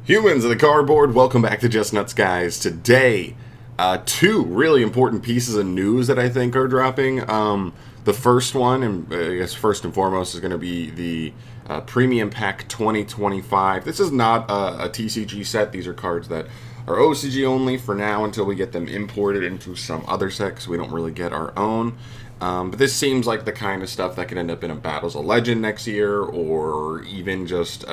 Humans of the cardboard, welcome back to Just Nuts, guys. Today, two really important pieces of news that I think are dropping. The first one, and I guess first and foremost, is going to be the Premium Pack 2025. This is not a TCG set. These are cards that are OCG only for now until we get them imported into some other set, because we don't really get our own. But this seems like the kind of stuff that could end up in a Battles of Legend next year, or even just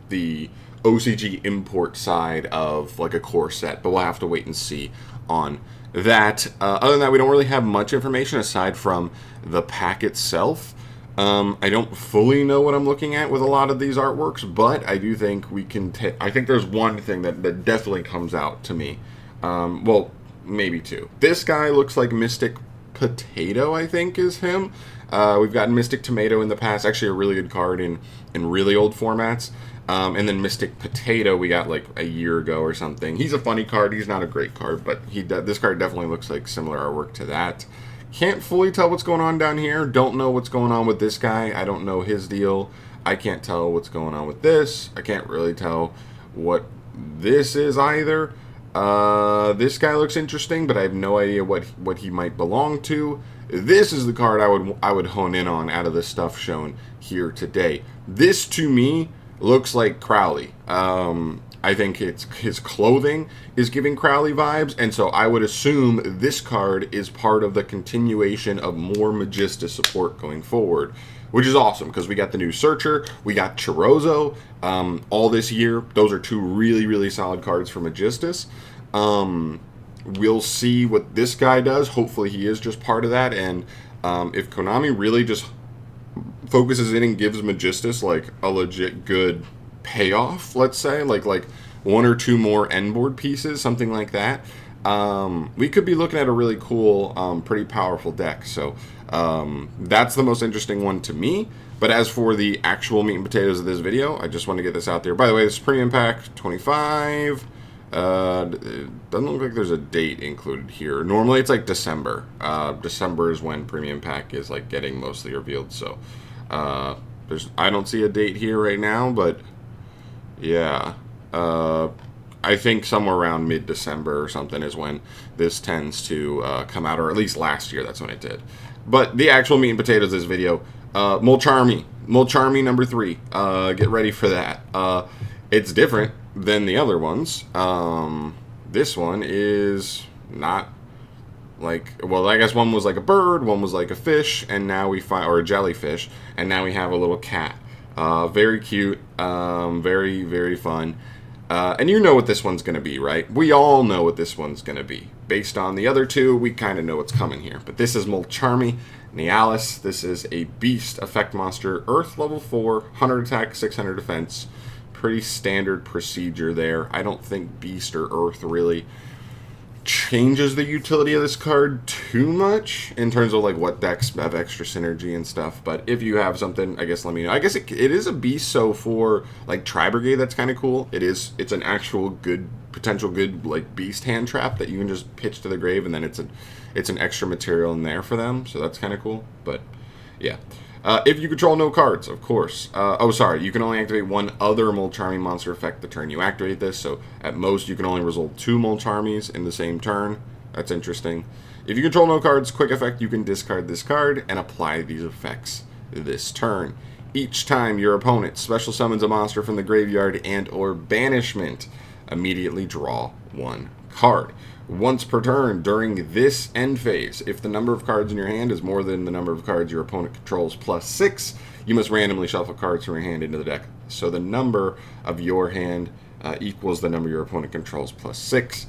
the OCG import side of like a core set, but we'll have to wait and see on that. Other than that, we don't really have much information aside from the pack itself. I don't fully know what I'm looking at with a lot of these artworks, but I do think we can I think there's one thing that definitely comes out to me. Well, maybe two. This guy looks like Mystic Potato, I think is him. We've gotten Mystic Tomato in the past, actually a really good card in really old formats. And then Mystic Potato we got like a year ago or something. He's a funny card. He's not a great card, but this card definitely looks like similar artwork to that. Can't fully tell what's going on down here. Don't know what's going on with this guy. I don't know his deal. I can't tell what's going on with this. I can't really tell what this is either. This guy looks interesting, but I have no idea what he might belong to. This is the card I would hone in on out of the stuff shown here today. This, to me, looks like Crowley. I think his clothing is giving Crowley vibes, and so I would assume this card is part of the continuation of more Magista support going forward, which is awesome because we got the new Searcher, we got Chirozzo all this year. Those are two really, really solid cards for Magistus. We'll see what this guy does. Hopefully he is just part of that, and if Konami really just focuses in and gives Magistus like a legit good payoff, let's say like one or two more end board pieces, something like that, we could be looking at a really cool, pretty powerful deck. So that's the most interesting one to me. But as for the actual meat and potatoes of this video, I just want to get this out there. By the way, this is Premium Pack 25. It doesn't look like there's a date included here. Normally it's like December. December is when Premium Pack is like getting mostly revealed. So I don't see a date here right now, but yeah, I think somewhere around mid-December or something is when this tends to come out, or at least last year that's when it did. But the actual meat and potatoes of this video, MULCHARMY number 3. Get ready for that. It's different than the other ones. This one is not like, well, I guess one was like a bird, one was like a fish, and now we find, or a jellyfish, and now we have a little cat. Very cute, very, very fun. And you know what this one's going to be, right? We all know what this one's going to be. Based on the other two, we kind of know what's coming here. But this is MULCHARMY Nialis. This is a beast effect monster, Earth level 4, 100 attack, 600 defense. Pretty standard procedure there. I don't think Beast or Earth really changes the utility of this card too much in terms of like what decks have extra synergy and stuff. But if you have something, I guess let me know. I guess it is a beast, so for like Tri-Brigade, that's kind of cool. It's an actual good, potential good like beast hand trap that you can just pitch to the grave, and then it's an extra material in there for them, so that's kind of cool. But yeah. If you control no cards, of course. You can only activate one other MULCHARMY monster effect the turn you activate this, so at most you can only result 2 MULCHARMYs in the same turn. That's interesting. If you control no cards, quick effect, you can discard this card and apply these effects this turn. Each time your opponent special summons a monster from the graveyard and or banishment, immediately draw 1 card. Once per turn during this end phase, if the number of cards in your hand is more than the number of cards your opponent controls plus 6, you must randomly shuffle cards from your hand into the deck. So the number of your hand equals the number your opponent controls plus 6.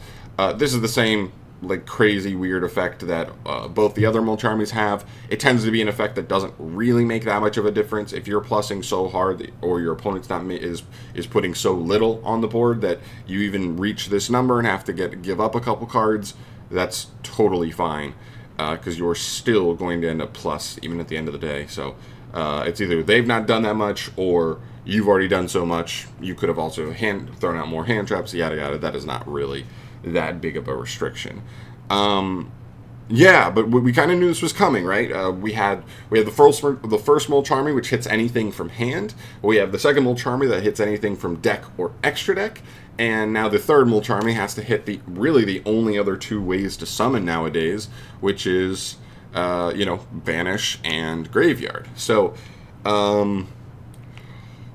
This is the same like crazy weird effect that both the other MULCHARMYs have. It tends to be an effect that doesn't really make that much of a difference. If you're plussing so hard or your opponent's not is putting so little on the board that you even reach this number and have to give up a couple cards, that's totally fine because you're still going to end up plus even at the end of the day. So it's either they've not done that much or you've already done so much. You could have also thrown out more hand traps, yada yada. That is not really that big of a restriction. Yeah, but we kind of knew this was coming, right? We had the first MULCHARMY, which hits anything from hand. We have the second MULCHARMY that hits anything from deck or extra deck, and now the third MULCHARMY has to hit the only other two ways to summon nowadays, which is banish and graveyard. So.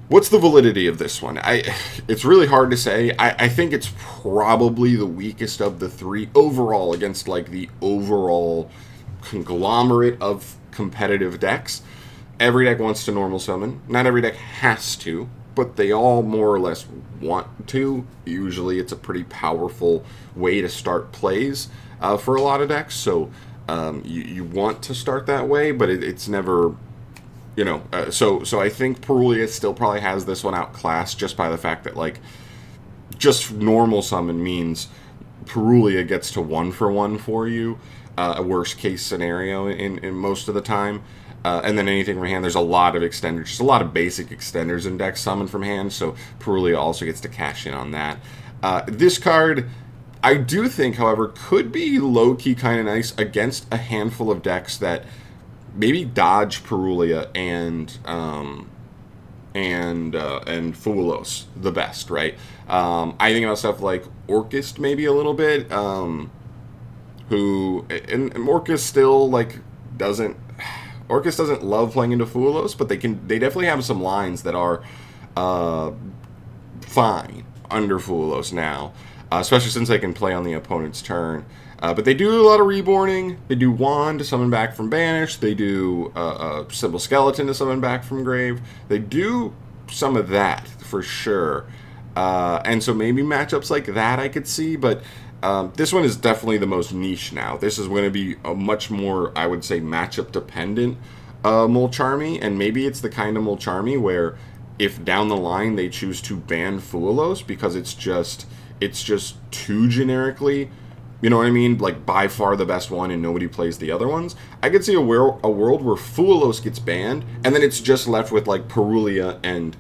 What's the validity of this one? It's really hard to say. I think it's probably the weakest of the three overall against like the overall conglomerate of competitive decks. Every deck wants to normal summon. Not every deck has to, but they all more or less want to. Usually it's a pretty powerful way to start plays for a lot of decks. So you want to start that way, but it's never... so I think Perulia still probably has this one outclassed just by the fact that, like, just normal summon means Perulia gets to 1-for-1 for you, a worst case scenario in most of the time. And then anything from hand, there's a lot of extenders, just a lot of basic extenders in decks summoned from hand, so Perulia also gets to cash in on that. This card, I do think, however, could be low-key kind of nice against a handful of decks that maybe dodge Perulia and Fulos the best, right? I think about stuff like Orcust maybe a little bit, and Orcust still Orcust doesn't love playing into Fulos, but they definitely have some lines that are fine under Fulos now, especially since they can play on the opponent's turn. But they do a lot of reborning. They do Wand to summon back from Banish. They do Simple Skeleton to summon back from Grave. They do some of that, for sure. And so maybe matchups like that I could see, but this one is definitely the most niche now. This is going to be a much more, I would say, matchup-dependent MULCHARMY, and maybe it's the kind of MULCHARMY where if down the line they choose to ban Fulos because it's just too generically... You know what I mean? Like, by far the best one and nobody plays the other ones. I could see a world where Fulos gets banned, and then it's just left with, like, Perulia and,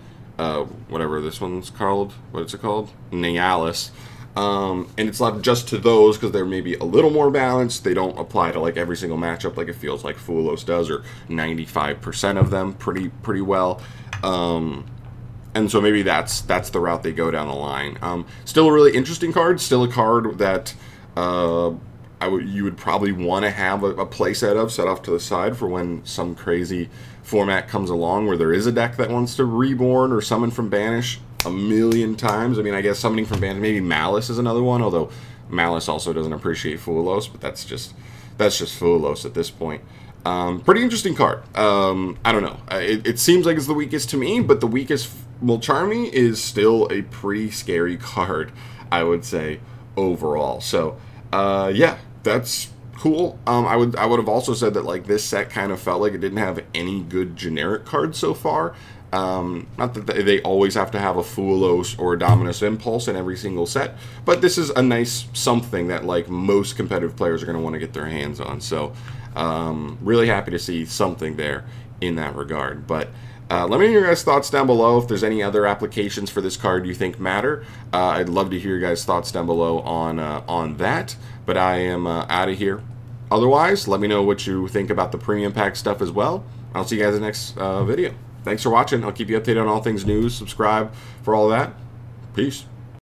whatever this one's called. What is it called? Nealis. And it's left just to those because they're maybe a little more balanced. They don't apply to, like, every single matchup like it feels like Fulos does, or 95% of them pretty well. And so maybe that's the route they go down the line. Still a really interesting card. Still a card that... you would probably want to have a playset of set off to the side for when some crazy format comes along where there is a deck that wants to reborn or summon from Banish a million times. I mean, I guess summoning from Banish, maybe Malice is another one, although Malice also doesn't appreciate Fulos, but that's just Fulos at this point. Pretty interesting card. I don't know. It seems like it's the weakest to me, but the weakest MULCHARMY is still a pretty scary card, I would say, overall. So yeah, that's cool. I would have also said that, like, this set kind of felt like it didn't have any good generic cards so far. Not that they always have to have a Fulos or a Dominus Impulse in every single set, but this is a nice something that, like, most competitive players are going to want to get their hands on. So really happy to see something there in that regard. But let me know your guys' thoughts down below. If there's any other applications for this card you think matter, I'd love to hear your guys' thoughts down below on that. But I am out of here. Otherwise, let me know what you think about the premium pack stuff as well. I'll see you guys in the next video. Thanks for watching. I'll keep you updated on all things news. Subscribe for all that. Peace.